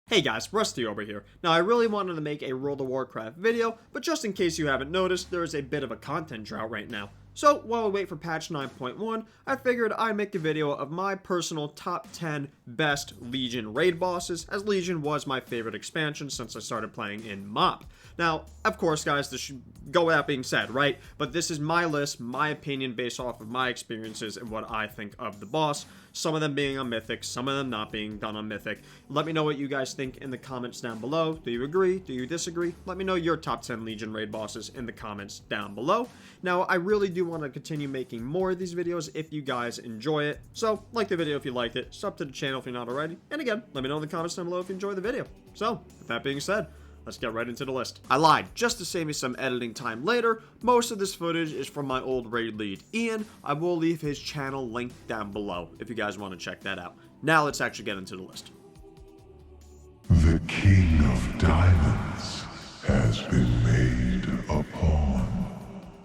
Hey guys, Rusty over here. Now I really wanted to make a World of Warcraft video, but just in case you haven't noticed, there is a bit of a content drought right now. So while we wait for patch 9.1, I figured I'd make a video of my personal top 10 best Legion raid bosses, as Legion was my favorite expansion since I started playing in MoP. Now, of course guys, this should go without being said, right? But this is my list, my opinion based off of my experiences and what I think of the boss. Some of them being on Mythic, some of them not being done on Mythic. Let me know what you guys think in the comments down below. Do you agree? Do you disagree? Let me know your top 10 Legion raid bosses in the comments down below. Now, I really do want to continue making more of these videos if you guys enjoy it. So, like the video if you liked it, sub to the channel if you're not already. And again, let me know in the comments down below if you enjoyed the video. So, with that being said, let's get right into the list. I lied. Just to save me some editing time later, most of this footage is from my old raid lead, Ian. I will leave his channel linked down below if you guys want to check that out. Now let's actually get into the list. The King of Diamonds has been made a pawn.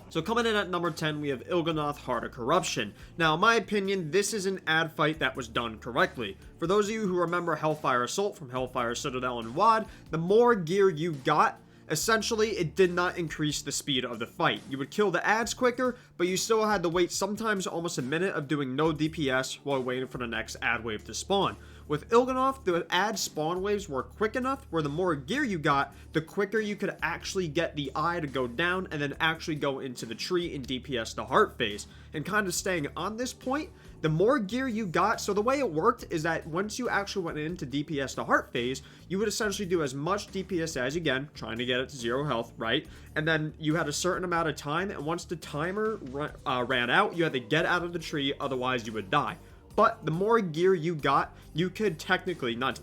So coming in at number 10, we have Il'gynoth, Heart of Corruption. Now, in my opinion, this is an ad fight that was done correctly. For those of you who remember Hellfire Assault from Hellfire Citadel and WoD, the more gear you got, essentially, it did not increase the speed of the fight. You would kill the ads quicker, but you still had to wait sometimes almost a minute of doing no DPS while waiting for the next ad wave to spawn. With Il'gynoth, the ad spawn waves were quick enough where the more gear you got, the quicker you could actually get the eye to go down and then actually go into the tree and DPS the heart phase. And kind of staying on this point, the more gear you got, so the way it worked is that once you actually went into DPS the heart phase, you would essentially do as much DPS as you can, trying to get it to 0 health, right? And then you had a certain amount of time, and once the timer ran out, you had to get out of the tree, otherwise you would die. But the more gear you got, you could technically, not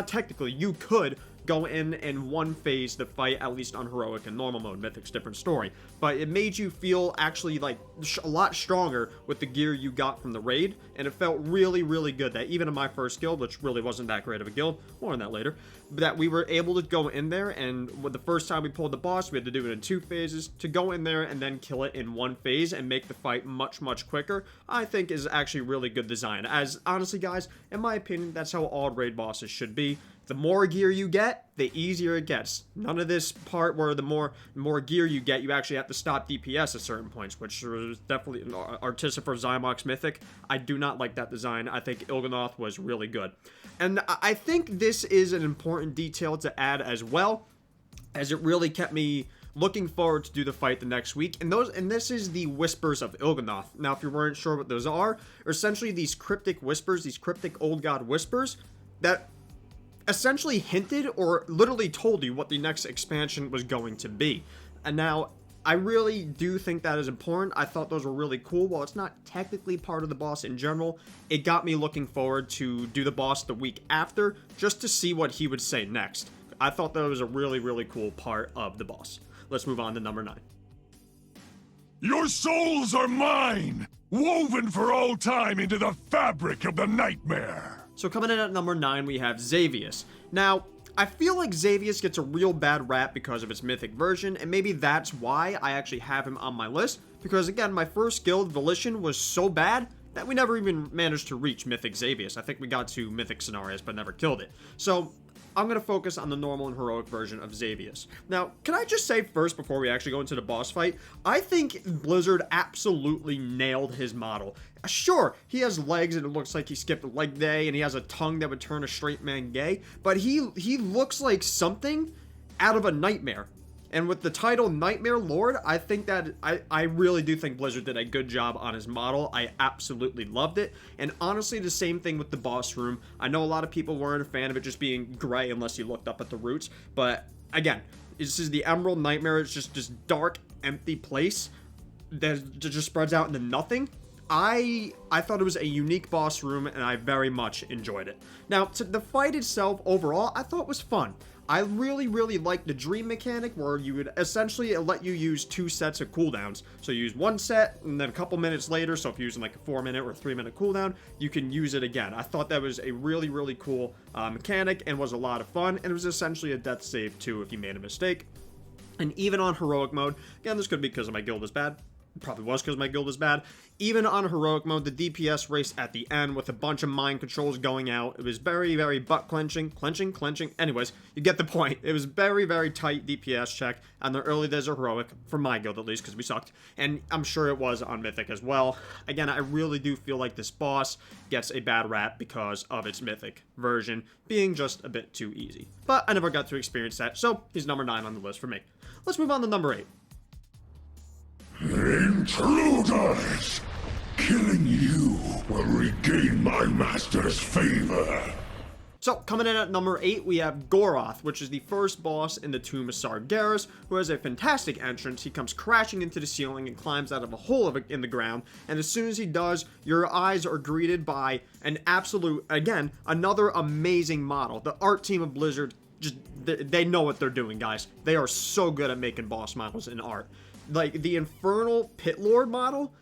technically, you could go in one phase the fight, at least on Heroic and Normal mode. Mythic's different story. But it made you feel actually like a lot stronger with the gear you got from the raid, and it felt really, really good that even in my first guild, which really wasn't that great of a guild, more on that later, that we were able to go in there, and with the first time we pulled the boss, we had to do it in 2 phases, to go in there and then kill it in 1 phase and make the fight much, much quicker, I think is actually really good design. As, honestly guys, in my opinion, that's how all raid bosses should be. The more gear you get, the easier it gets. None of this part where the more gear you get, you actually have to stop DPS at certain points, which was definitely Artisan for Zymox Mythic. I do not like that design. I think Il'gynoth was really good. And I think this is an important detail to add as well, as it really kept me looking forward to do the fight the next week. And this is the Whispers of Il'gynoth. Now, if you weren't sure what those are essentially these cryptic whispers, these cryptic old god whispers that essentially hinted or literally told you what the next expansion was going to be. And now, I really do think that is important. I thought those were really cool. While it's not technically part of the boss in general, it got me looking forward to do the boss the week after, just to see what he would say next. I thought that was a really, really cool part of the boss. Let's move on to number 9. Your souls are mine, woven for all time into the fabric of the nightmare. So coming in at number 9, we have Xavius. Now, I feel like Xavius gets a real bad rap because of its mythic version, and maybe that's why I actually have him on my list, because again, my first guild, Volition, was so bad that we never even managed to reach Mythic Xavius. I think we got to Mythic Scenarios, but never killed it. So, I'm going to focus on the normal and heroic version of Xavius. Now, can I just say first, before we actually go into the boss fight, I think Blizzard absolutely nailed his model. Sure, he has legs and it looks like he skipped a leg day, and he has a tongue that would turn a straight man gay, but he looks like something out of a nightmare. And with the title Nightmare Lord, I think that I really do think Blizzard did a good job on his model. I absolutely loved it. And honestly, the same thing with the boss room. I know a lot of people weren't a fan of it just being gray unless you looked up at the roots. But again, this is the Emerald Nightmare. It's just this dark, empty place that just spreads out into nothing. I thought it was a unique boss room, and I very much enjoyed it. Now, to the fight itself, overall, I thought was fun. I really, really liked the dream mechanic where you would essentially let you use 2 sets of cooldowns. So you use 1 set, and then a couple minutes later, so if you're using like a 4-minute or 3-minute cooldown, you can use it again. I thought that was a really, really cool mechanic and was a lot of fun, and it was essentially a death save too if you made a mistake. And even on heroic mode, again, this could be because my guild is bad, Probably was because my guild is bad. Even on heroic mode, the DPS race at the end with a bunch of mind controls going out, it was very, very butt clenching. Anyways, you get the point. It was very, very tight DPS check on the early days of heroic, for my guild at least, because we sucked. And I'm sure it was on mythic as well. Again, I really do feel like this boss gets a bad rap because of its mythic version being just a bit too easy. But I never got to experience that, so he's number 9 on the list for me. Let's move on to number 8. Intruders! Killing you will regain my master's favor. So, coming in at number 8, we have Goroth, which is the first boss in the Tomb of Sargeras, who has a fantastic entrance. He comes crashing into the ceiling and climbs out of a hole in the ground, and as soon as he does, your eyes are greeted by an absolute, again, another amazing model. The art team of Blizzard, they know what they're doing, guys. They are so good at making boss models in art. Like, the Infernal Pit Lord model,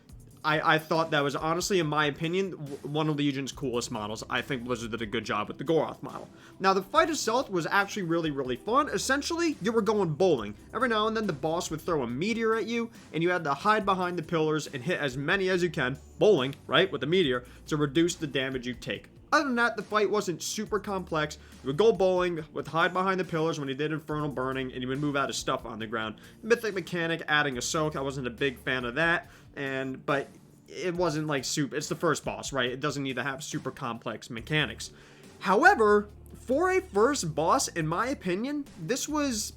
I thought that was, honestly, in my opinion, one of Legion's coolest models. I think Blizzard did a good job with the Goroth model. Now, the fight itself was actually really, really fun. Essentially, you were going bowling. Every now and then, the boss would throw a meteor at you, and you had to hide behind the pillars and hit as many as you can, bowling, right, with the meteor, to reduce the damage you take. Other than that, the fight wasn't super complex. You would go bowling, with hide behind the pillars when you did Infernal Burning, and you would move out of stuff on the ground. Mythic mechanic, adding a soak, I wasn't a big fan of that, but it wasn't like super, it's the first boss, right? It doesn't need to have super complex mechanics. However, for a first boss, in my opinion, this was,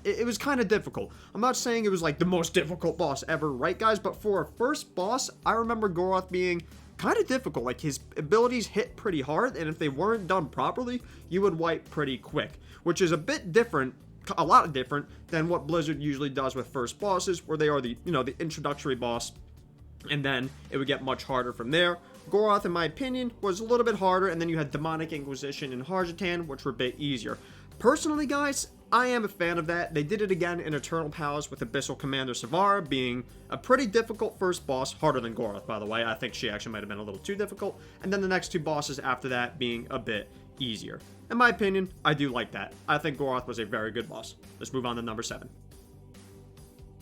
it was kind of difficult. I'm not saying it was like the most difficult boss ever, right guys? But for a first boss, I remember Goroth being kind of difficult. Like, his abilities hit pretty hard, and if they weren't done properly, you would wipe pretty quick, which is a bit different, a lot different than what Blizzard usually does with first bosses, where they are the, the introductory boss, and then it would get much harder from there. Goroth, in my opinion, was a little bit harder, and then you had Demonic Inquisition and Harjatan, which were a bit easier. Personally, guys, I am a fan of that. They did it again in Eternal Palace with Abyssal Commander Savara being a pretty difficult first boss, harder than Goroth, by the way. I think she actually might have been a little too difficult, and then the next 2 bosses after that being a bit easier. In my opinion, I do like that. I think Goroth was a very good boss. Let's move on to number 7.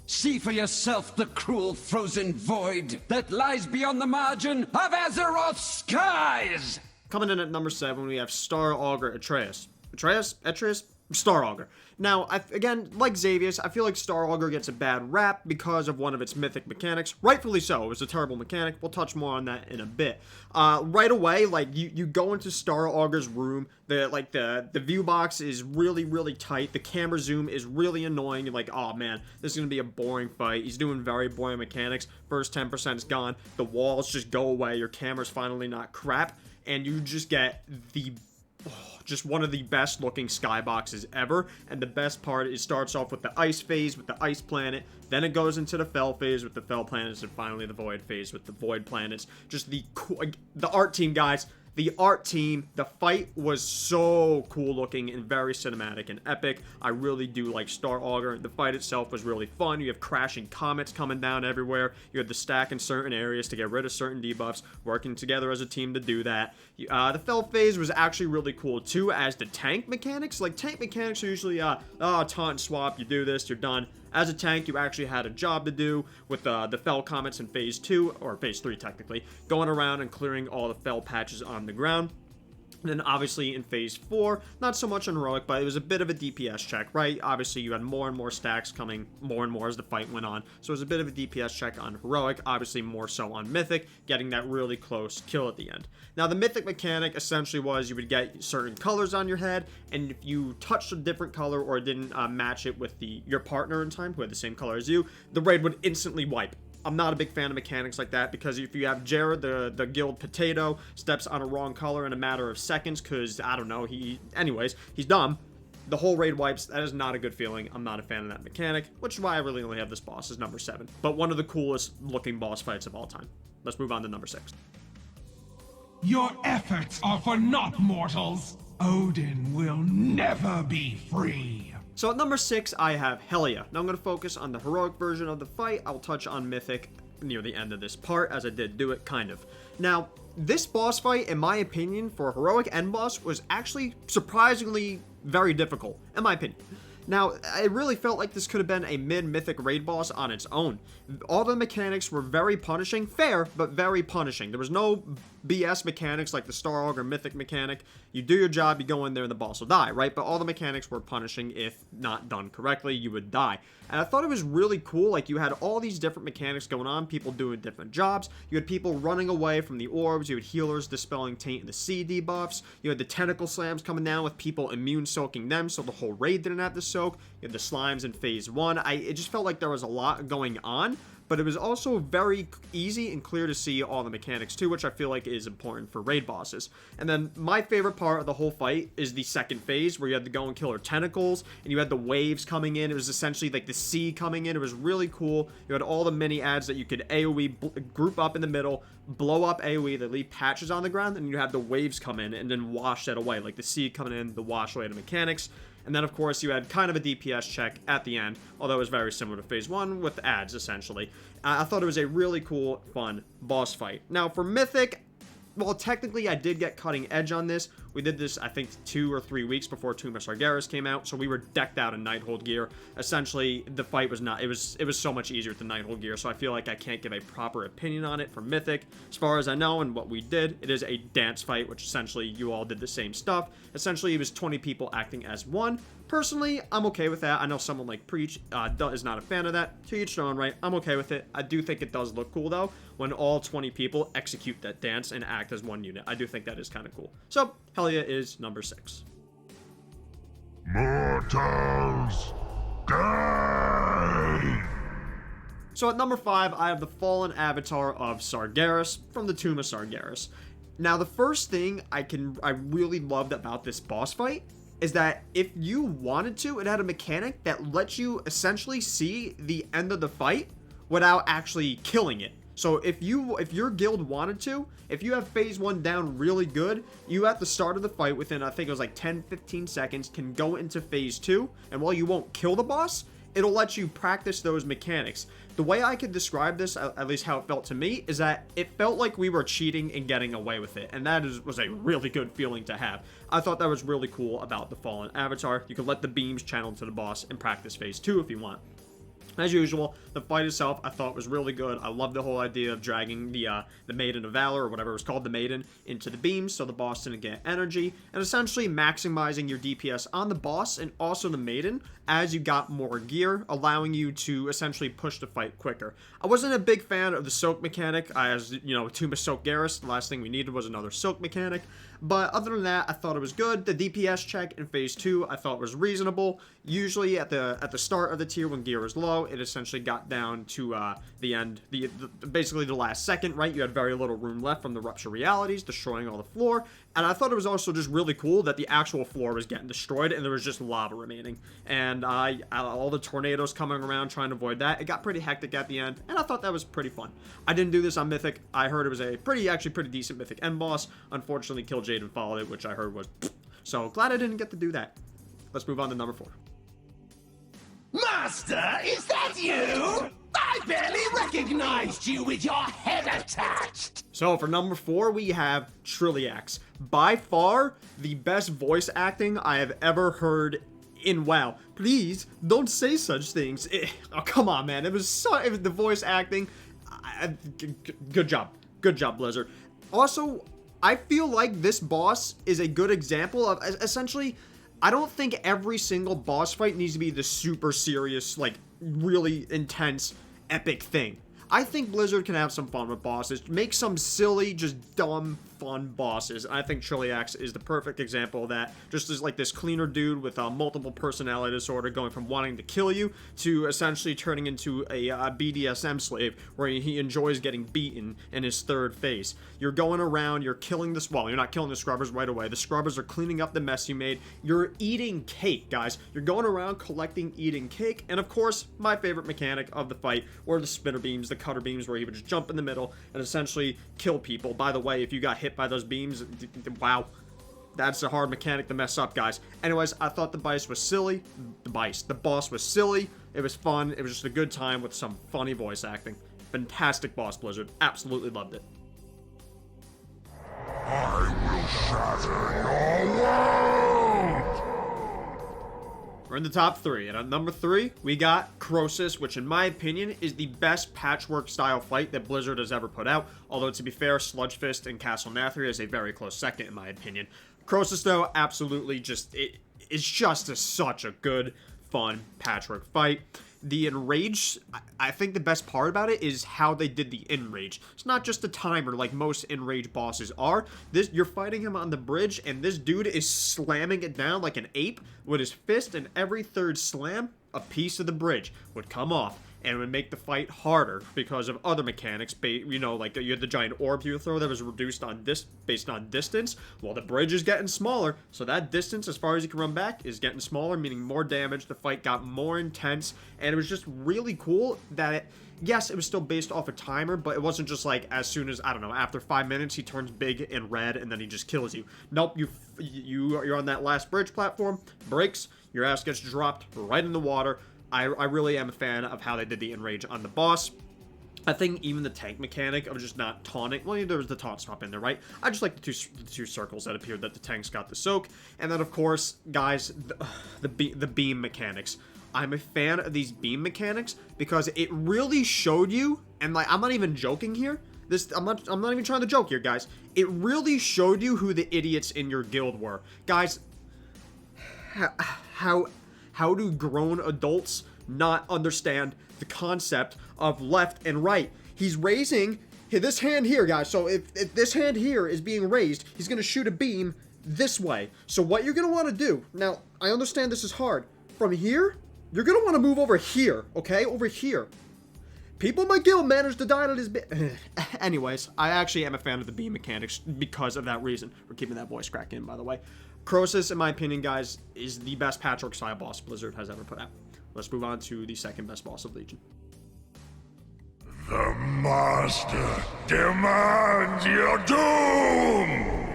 See for yourself the cruel frozen void that lies beyond the margin of Azeroth's skies! Coming in at number 7, we have Star Augur Atreus. Atreus? Star Augur. Now, again, like Xavius, I feel like Star Augur gets a bad rap because of one of its mythic mechanics. Rightfully so. It was a terrible mechanic. We'll touch more on that in a bit. Right away, like, you go into Star Augur's room. The view box is really, really tight. The camera zoom is really annoying. You're like, oh man, this is going to be a boring fight. He's doing very boring mechanics. First 10% is gone. The walls just go away. Your camera's finally not crap. And you just get just one of the best looking skyboxes ever. And the best part, it starts off with the ice phase with the ice planet, then it goes into the fell phase with the fell planets, and finally the void phase with the void planets. Just the art team, guys. The art team, the fight was so cool looking and very cinematic and epic. I really do like Star Augur. The fight itself was really fun. You have crashing comets coming down everywhere. You have the stack in certain areas to get rid of certain debuffs, working together as a team to do that. The fell phase was actually really cool too, as the tank mechanics. Like, tank mechanics are usually, taunt and swap, you do this, you're done. As a tank, you actually had a job to do with the fell comets in phase 2, or phase 3 technically, going around and clearing all the fell patches on the ground. And then obviously in phase 4, not so much on heroic, but it was a bit of a DPS check, right? Obviously you had more and more stacks coming more and more as the fight went on. So it was a bit of a DPS check on heroic, obviously more so on mythic, getting that really close kill at the end. Now the mythic mechanic essentially was you would get certain colors on your head, and if you touched a different color or didn't match it with your partner in time who had the same color as you, the raid would instantly wipe. I'm not a big fan of mechanics like that, because if you have Jared, the guild potato, steps on a wrong color in a matter of seconds, because, I don't know, he's dumb, the whole raid wipes. That is not a good feeling. I'm not a fan of that mechanic, which is why I really only have this boss as number 7. But one of the coolest looking boss fights of all time. Let's move on to number 6. Your efforts are for naught, mortals. Odin will never be free. So at number 6, I have Helia. Now I'm going to focus on the heroic version of the fight. I'll touch on mythic near the end of this part, as I did do it, kind of. Now, this boss fight, in my opinion, for a heroic end boss, was actually surprisingly very difficult, in my opinion. Now, it really felt like this could have been a mid-mythic raid boss on its own. All the mechanics were very punishing, fair, but very punishing. There was no BS mechanics like the Star Augur mythic mechanic. You do your job, you go in there, and the boss will die, right? But all the mechanics were punishing. If not done correctly, you would die. And I thought it was really cool. Like, you had all these different mechanics going on, people doing different jobs. You had people running away from the orbs. You had healers dispelling taint and the C debuffs. You had the tentacle slams coming down with people immune soaking them, so the whole raid didn't have to soak. You had the slimes in phase 1. It just felt like there was a lot going on, but it was also very easy and clear to see all the mechanics too, which I feel like is important for raid bosses. And then my favorite part of the whole fight is the second phase, where you had to go and kill her tentacles, and you had the waves coming in. It was essentially like the sea coming in. It was really cool. You had all the mini ads that you could AoE group up in the middle, blow up AoE, that leave patches on the ground, and you have the waves come in and then wash that away, like the sea coming in, the wash away the mechanics. And then, of course, you had kind of a DPS check at the end, although it was very similar to Phase 1 with ads, essentially. I thought it was a really cool, fun boss fight. Now, for Mythic, well, technically, I did get cutting edge on this. We did this, I think, 2 or 3 weeks before Tomb of Sargeras came out, so we were decked out in Nighthold gear. Essentially, the fight was not... It was so much easier with the Nighthold gear, so I feel like I can't give a proper opinion on it for Mythic. As far as I know and what we did, it is a dance fight, which essentially you all did the same stuff. Essentially, it was 20 people acting as one. Personally, I'm okay with that. I know someone like Preach is not a fan of that. To each their own, right? I'm okay with it. I do think it does look cool, though, when all 20 people execute that dance and act as one unit. I do think that is kind of cool. So, Hellia is number 6. Mortals, die! So at number 5, I have the fallen avatar of Sargeras from the Tomb of Sargeras. Now, the first thing I really loved about this boss fight is that if you wanted to, it had a mechanic that lets you essentially see the end of the fight without actually killing it. So if your guild wanted to, if you have phase 1 down really good, you at the start of the fight within, I think it was like 10-15 seconds, can go into phase 2, and while you won't kill the boss, it'll let you practice those mechanics. The way I could describe this, at least how it felt to me, is that it felt like we were cheating and getting away with it, and that was a really good feeling to have. I thought that was really cool about the Fallen Avatar. You could let the beams channel to the boss and practice phase 2 if you want. As usual, the fight itself I thought was really good. I love the whole idea of dragging the Maiden of Valor, or whatever it was called, the Maiden, into the beams so the boss didn't get energy, and essentially maximizing your DPS on the boss and also the Maiden as you got more gear, allowing you to essentially push the fight quicker. I wasn't a big fan of the soak mechanic, as, you know, Tomb of Sargeras, the last thing we needed was another soak mechanic, but other than that, I thought it was good. The DPS check in phase 2 I thought was reasonable. Usually at the start of the tier when gear was low, it essentially got down to the end, basically the last second, right? You had very little room left from the Rupture Realities, destroying all the floor, and I thought it was also just really cool that the actual floor was getting destroyed and there was just lava remaining, and all the tornadoes coming around trying to avoid that. It got pretty hectic at the end, and I thought that was pretty fun. I didn't do this on Mythic. I heard it was a pretty decent Mythic end boss. Unfortunately, Kill Jaden followed it, which I heard was so glad I didn't get to do that. Let's move on to number 4. Master, is that you? I barely recognized you with your head attached. So for number 4, we have Trilliax. By far, the best voice acting I have ever heard in WoW. Please, don't say such things. Oh, come on, man. It was the voice acting. Good job. Good job, Blizzard. Also, I feel like this boss is a good example of, essentially, I don't think every single boss fight needs to be the super serious, like, really intense, epic thing. I think Blizzard can have some fun with bosses. Make some silly, just dumb, fun bosses. And I think Trilliax is the perfect example of that. Just as like this cleaner dude with a multiple personality disorder, going from wanting to kill you to essentially turning into a BDSM slave where he enjoys getting beaten in his third phase. You're going around, you're killing this, well, you're not killing the scrubbers right away. The scrubbers are cleaning up the mess you made. You're eating cake, guys. You're going around collecting, eating cake. And of course, my favorite mechanic of the fight were the spinner beams, the cutter beams, where he would just jump in the middle and essentially kill people. By the way, if you got hit by those beams, wow, that's a hard mechanic to mess up, guys. Anyways, I thought the boss was silly. The boss was silly. It was fun. It was just a good time with some funny voice acting. Fantastic boss, Blizzard. Absolutely loved it. I will shatter your world! we're in the top 3. And at number 3, we got Croesus, which in my opinion is the best patchwork style fight that Blizzard has ever put out. Although, to be fair, Sludgefist and Castle Nathria is a very close second in my opinion. Croesus, though, absolutely it's just such a good, fun patchwork fight. The Enrage, I think the best part about it is how they did the Enrage. It's not just a timer like most Enrage bosses are. You're fighting him on the bridge, and this dude is slamming it down like an ape with his fist, and every third slam, a piece of the bridge would come off. And it would make the fight harder because of other mechanics, you know, like you had the giant orb you throw that was reduced on based on distance. Well, the bridge is getting smaller, so that distance, as far as you can run back, is getting smaller, meaning more damage. The fight got more intense, and it was just really cool that yes, it was still based off a timer, but it wasn't just like as soon as, I don't know, after 5 minutes he turns big and red and then he just kills you. Nope, you're on that last bridge platform, breaks, your ass gets dropped right in the water. I really am a fan of how they did the Enrage on the boss. I think even the tank mechanic of just not taunting, well, there was the taunt swap in there, right? I just like the two circles that appeared that the tanks got the soak. And then, of course, guys, the beam mechanics. I'm a fan of these beam mechanics because it really showed you, and like, I'm not even joking here. I'm not even trying to joke here, guys. It really showed you who the idiots in your guild were. Guys, how do grown adults not understand the concept of left and right? He's raising this hand here, guys. So if this hand here is being raised, he's going to shoot a beam this way. So what you're going to want to do, now, I understand this is hard. From here, you're going to want to move over here, okay? Over here. People in my guild managed to die at his Anyways, I actually am a fan of the beam mechanics because of that reason. We're keeping that voice crack in, by the way. Croesus, in my opinion, guys, is the best patchwork style boss Blizzard has ever put out. Let's move on to the second best boss of Legion. The Master demands your doom!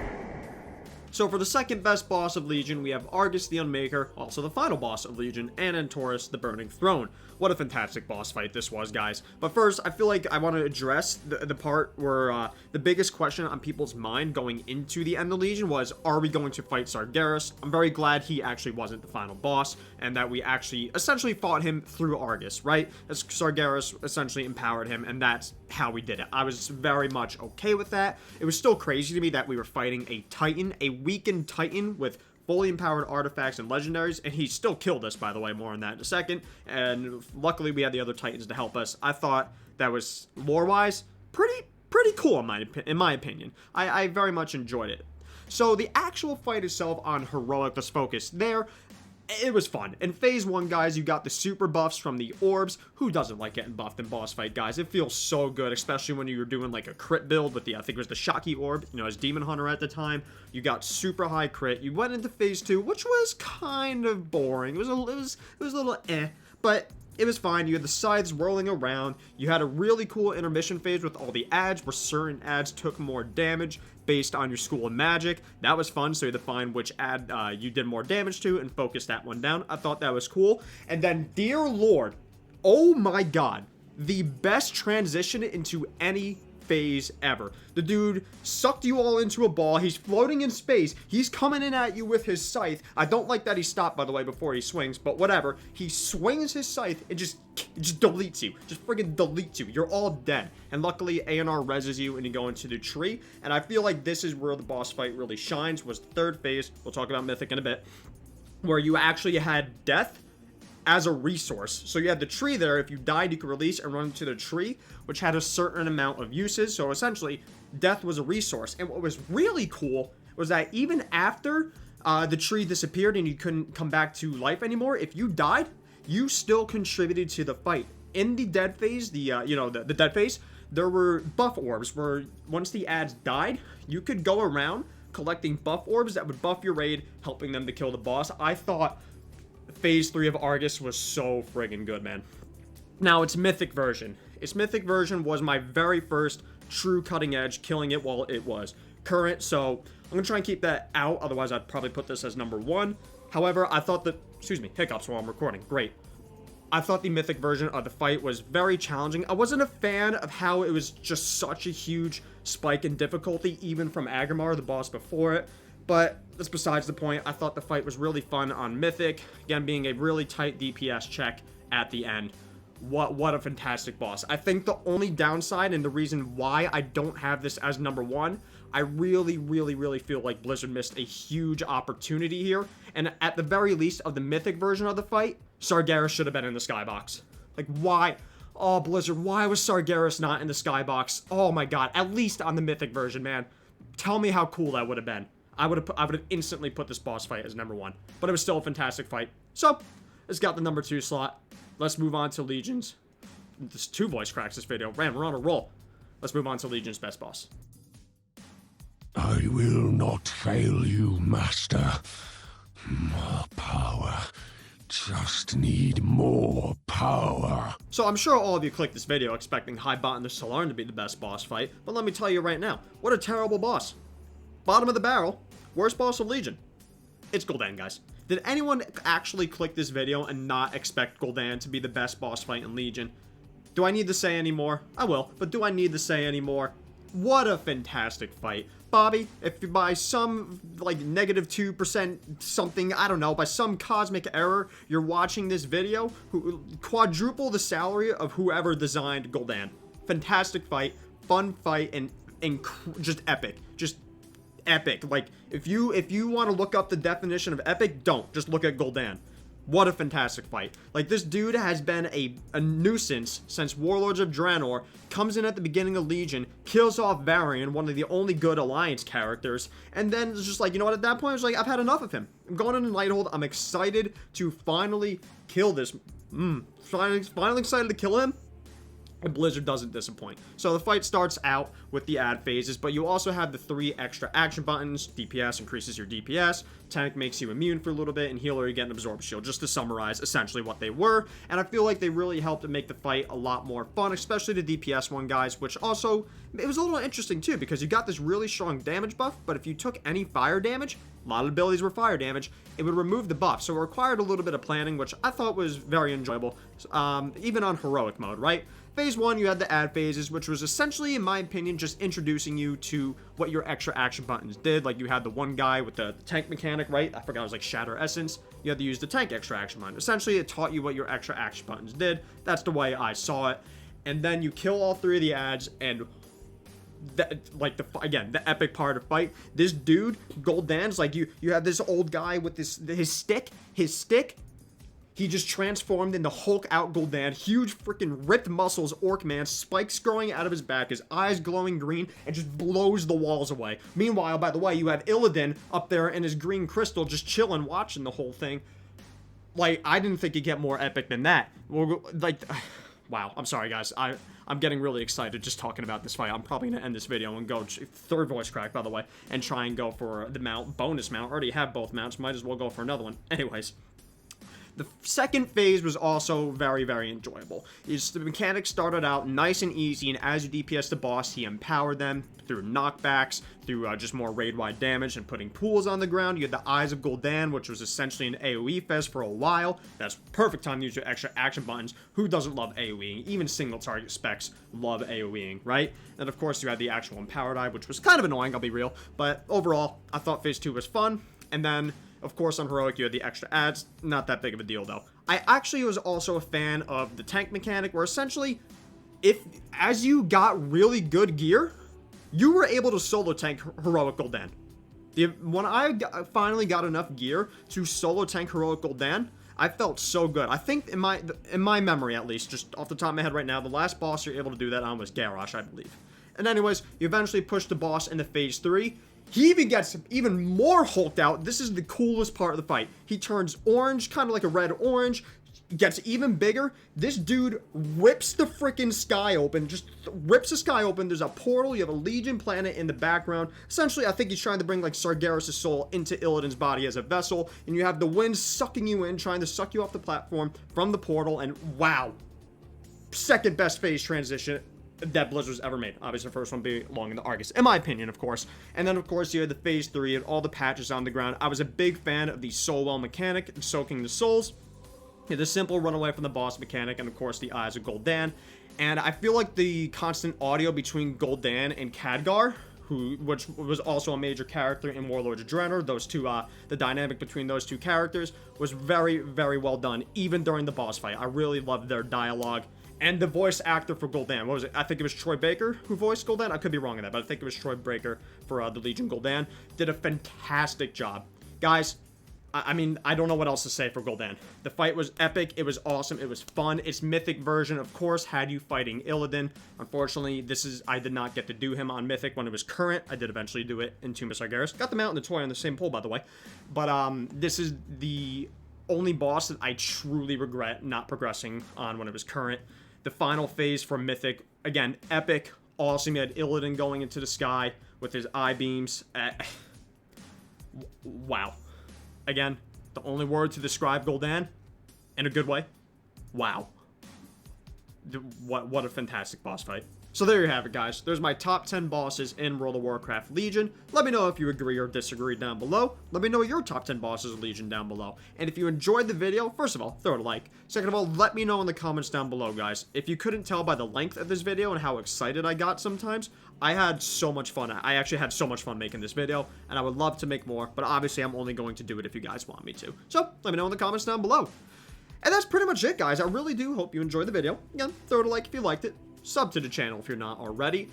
So for the second best boss of Legion, we have Argus the Unmaker, also the final boss of Legion, and Antorus the Burning Throne. What a fantastic boss fight this was, guys. But first, I feel like I want to address the part where the biggest question on people's mind going into the end of Legion was, are we going to fight Sargeras? I'm very glad he actually wasn't the final boss, and that we actually essentially fought him through Argus, right? As Sargeras essentially empowered him, and that's how we did it. I was very much okay with that. It was still crazy to me that we were fighting a Titan, a weakened Titan with fully empowered artifacts and legendaries, and he still killed us, by the way. More on that in a second. And luckily we had the other Titans to help us. I thought that was, lore-wise, pretty cool in my opinion. I very much enjoyed it. So the actual fight itself on Heroic, let's focus there. It was fun. In Phase 1, guys, you got the super buffs from the orbs. Who doesn't like getting buffed in boss fight, guys? It feels so good, especially when you were doing like a crit build with the, I think it was the Shocky orb, you know, as Demon Hunter at the time. You got super high crit. You went into Phase 2, which was kind of boring. It was a little but it was fine. You had the scythes whirling around. You had a really cool intermission phase with all the ads, where certain ads took more damage based on your school of magic. That was fun, so you had to find which ad you did more damage to and focus that one down. I thought that was cool. And then, dear Lord, oh my god, the best transition into any phase ever. The dude sucked you all into a ball. He's floating in space. He's coming in at you with his scythe. I don't like that he stopped, by the way, before he swings, but whatever. He swings his scythe and just deletes you. Just friggin' deletes you. You're all dead. And luckily, A&R reses you and you go into the tree. And I feel like this is where the boss fight really shines, was the third phase. We'll talk about Mythic in a bit. Where you actually had death as a resource. So you had the tree there. If you died, you could release and run into the tree, which had a certain amount of uses. So essentially, death was a resource. And what was really cool was that even after the tree disappeared and you couldn't come back to life anymore, if you died, you still contributed to the fight. In the dead phase, the dead phase, there were buff orbs where once the ads died, you could go around collecting buff orbs that would buff your raid, helping them to kill the boss. I thought Phase 3 of Argus was so friggin' good, man. Now, its Mythic version. Its Mythic version was my very first true cutting edge, killing it while it was current, so I'm gonna try and keep that out, otherwise I'd probably put this as number 1. However, I thought that, hiccups while I'm recording, great. I thought the Mythic version of the fight was very challenging. I wasn't a fan of how it was just such a huge spike in difficulty, even from Agrimar, the boss before it. But that's besides the point. I thought the fight was really fun on Mythic. Again, being a really tight DPS check at the end. What a fantastic boss. I think the only downside and the reason why I don't have this as number 1, I really feel like Blizzard missed a huge opportunity here. And at the very least of the Mythic version of the fight, Sargeras should have been in the skybox. Like, why? Oh, Blizzard, why was Sargeras not in the skybox? Oh my god, at least on the Mythic version, man. Tell me how cool that would have been. I would have instantly put this boss fight as number 1. But it was still a fantastic fight. So, it's got the number 2 slot. Let's move on to Legions. There's 2 voice cracks this video. Man, we're on a roll. Let's move on to Legion's best boss. I will not fail you, Master. More power. Just need more power. So I'm sure all of you clicked this video expecting Highbot and the Solarn to be the best boss fight, but let me tell you right now, what a terrible boss. Bottom of the barrel, worst boss of Legion. It's Gul'dan, guys. Did anyone actually click this video and not expect Gul'dan to be the best boss fight in Legion? Do I need to say any more? I will, but do I need to say any more? What a fantastic fight. Bobby, if by some, like, negative 2% something, I don't know, by some cosmic error, you're watching this video, quadruple the salary of whoever designed Gul'dan. Fantastic fight, fun fight, and just epic. Just epic. Like, if you want to look up the definition of epic, don't. Just look at Gul'dan. What a fantastic fight. Like, this dude has been a nuisance since Warlords of Draenor, comes in at the beginning of Legion, kills off Varian, one of the only good Alliance characters, and then it's just like, you know what, at that point, I was like, I've had enough of him. I'm going into Nighthold. I'm excited to finally kill this. Finally excited to kill him. And Blizzard doesn't disappoint. So the fight starts out with the ad phases, but you also have the 3 extra action buttons. DPS increases your DPS, tank makes you immune for a little bit, and healer you get an absorb shield, just to summarize essentially what they were. And I feel like they really helped to make the fight a lot more fun, especially the DPS one, guys, which also, it was a little interesting too, because you got this really strong damage buff, but if you took any fire damage, a lot of abilities were fire damage, it would remove the buff, so it required a little bit of planning, which I thought was very enjoyable, even on heroic mode, right? Phase 1, you had the ad phases, which was essentially, in my opinion, just introducing you to what your extra action buttons did. Like, you had the one guy with the tank mechanic, right? I forgot it was like Shatter Essence. You had to use the tank extra action button. Essentially, it taught you what your extra action buttons did. That's the way I saw it. And then you kill all 3 of the ads, and the epic part of fight. This dude, Gul'dan's like, you have this old guy with his stick. He just transformed into Hulk out Gul'dan, huge freaking ripped muscles, orc man, spikes growing out of his back, his eyes glowing green, and just blows the walls away. Meanwhile, by the way, you have Illidan up there in his green crystal just chilling, watching the whole thing. Like, I didn't think it'd get more epic than that. Like, wow, I'm sorry, guys. I'm getting really excited just talking about this fight. I'm probably going to end this video and go 3rd voice crack, by the way, and try and go for the bonus mount. I already have both mounts. Might as well go for another one. Anyways. The second phase was also very, very enjoyable. The mechanics started out nice and easy, and as you DPS the boss, he empowered them through knockbacks, through just more raid-wide damage, and putting pools on the ground. You had the Eyes of Gul'dan, which was essentially an AoE fest for a while. That's perfect time to use your extra action buttons. Who doesn't love AoEing? Even single target specs love AoEing, right? And of course, you had the actual Empowered Eye, which was kind of annoying, I'll be real. But overall, I thought Phase 2 was fun. And then, of course, on Heroic, you had the extra ads. Not that big of a deal, though. I actually was also a fan of the tank mechanic, where essentially, as you got really good gear, you were able to solo tank Heroic Gul'dan. When I finally got enough gear to solo tank Heroic Gul'dan, I felt so good. I think, in my memory at least, just off the top of my head right now, the last boss you're able to do that on was Garrosh, I believe. And anyways, you eventually push the boss into Phase 3. He even gets even more hulked out. This is the coolest part of the fight. He turns orange, kind of like a red-orange, gets even bigger. This dude rips the freaking sky open, just rips the sky open. There's a portal. You have a Legion planet in the background. Essentially, I think he's trying to bring, like, Sargeras' soul into Illidan's body as a vessel, and you have the wind sucking you in, trying to suck you off the platform from the portal, and wow. Second best phase transition that Blizzard's ever made. Obviously, the first one belonging to Argus, in my opinion, of course. And then, of course, you had the Phase 3 and all the patches on the ground. I was a big fan of the Soul Well mechanic, soaking the souls. You had the simple run away from the boss mechanic, and, of course, the Eyes of Gul'dan. And I feel like the constant audio between Gul'dan and Khadgar which was also a major character in Warlords of Draenor. Those two, the dynamic between those two characters was very, very well done, even during the boss fight. I really loved their dialogue. And the voice actor for Gul'dan, what was it? I think it was Troy Baker who voiced Gul'dan. I could be wrong on that, but I think it was Troy Baker for the Legion Gul'dan. Did a fantastic job. Guys, I mean, I don't know what else to say for Gul'dan. The fight was epic. It was awesome. It was fun. Its mythic version, of course, had you fighting Illidan. Unfortunately, I did not get to do him on mythic when it was current. I did eventually do it in Tomb of Sargeras. Got the mount and the toy on the same pole, by the way. But this is the only boss that I truly regret not progressing on when it was current. The final phase for mythic, again, epic, awesome. You had Illidan going into the sky with his eye beams. Wow. Again, the only word to describe Gul'dan, in a good way, wow. What a fantastic boss fight. So there you have it, guys. There's my top 10 bosses in World of Warcraft Legion. Let me know if you agree or disagree down below. Let me know your top 10 bosses of Legion down below. And if you enjoyed the video, first of all, throw it a like. Second of all, let me know in the comments down below, guys. If you couldn't tell by the length of this video and how excited I got sometimes, I had so much fun. I actually had so much fun making this video, and I would love to make more, but obviously I'm only going to do it if you guys want me to. So, let me know in the comments down below. And that's pretty much it, guys. I really do hope you enjoyed the video. Again, throw it a like if you liked it. Sub to the channel if you're not already.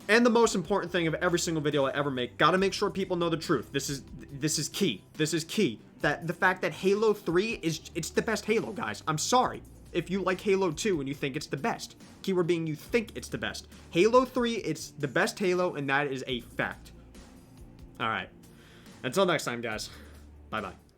And the most important thing of every single video I ever make, gotta make sure people know the truth. This is key. This is key. That the fact that Halo 3 it's the best Halo, guys. I'm sorry if you like Halo 2 and you think it's the best. Keyword being you think it's the best. Halo 3, it's the best Halo, and that is a fact. Alright. Until next time, guys. Bye-bye.